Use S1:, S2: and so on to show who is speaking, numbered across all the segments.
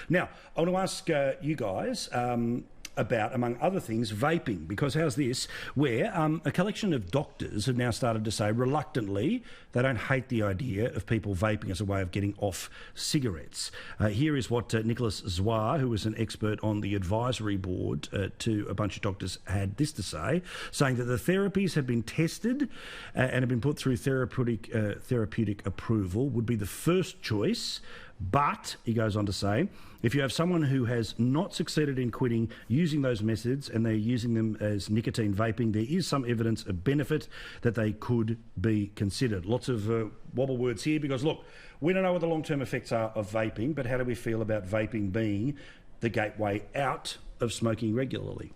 S1: Now, I want to ask you guys about, among other things, vaping, because how's this, where a collection of doctors have now started to say reluctantly they don't hate the idea of people vaping as a way of getting off cigarettes. Here is what Nicholas Zwar, who was an expert on the advisory board to a bunch of doctors, had this to say, saying that the therapies have been tested and have been put through therapeutic approval, would be the first choice. But, he goes on to say, if you have someone who has not succeeded in quitting using those methods and they're using them as nicotine vaping, there is some evidence of benefit that they could be considered. Lots of wobble words here because, look, we don't know what the long-term effects are of vaping, but how do we feel about vaping being the gateway out of smoking regularly?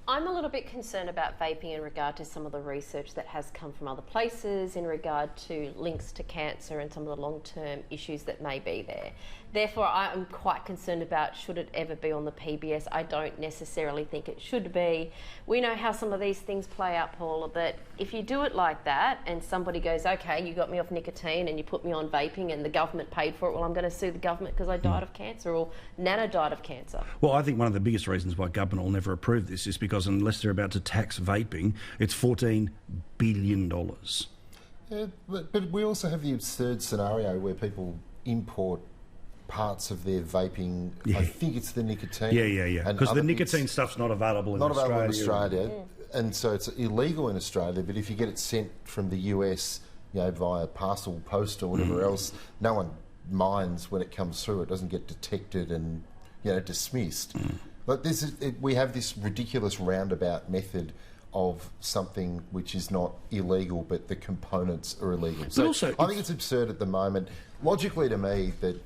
S2: I'm a little bit concerned about vaping in regard to some of the research that has come from other places in regard to links to cancer and some of the long-term issues that may be there. Therefore, I am quite concerned about should it ever be on the PBS. I don't necessarily think it should be. We know how some of these things play out, Paula, that if you do it like that and somebody goes, okay, you got me off nicotine and you put me on vaping and the government paid for it, well, I'm going to sue the government because I died of cancer or Nana died of cancer.
S1: Well, I think one of the biggest reasons why government will never approve this is because unless they're about to tax vaping, it's $14 billion.
S3: Yeah, but we also have the absurd scenario where people import parts of their vaping. I think it's the nicotine.
S1: Yeah. Because the nicotine stuff's not available in Australia.
S3: Not available in Australia. And so it's illegal in Australia, but if you get it sent from the US, via parcel post or whatever else, no one minds when it comes through. It doesn't get detected and, dismissed. But we have this ridiculous roundabout method of something which is not illegal, but the components are illegal. So I think it's absurd at the moment. Logically to me, that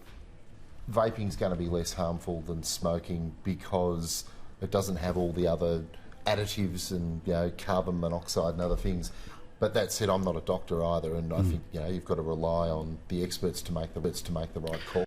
S3: vaping's going to be less harmful than smoking because it doesn't have all the other additives and carbon monoxide and other things. But that said, I'm not a doctor either, and I think you've got to rely on the experts to make the right call.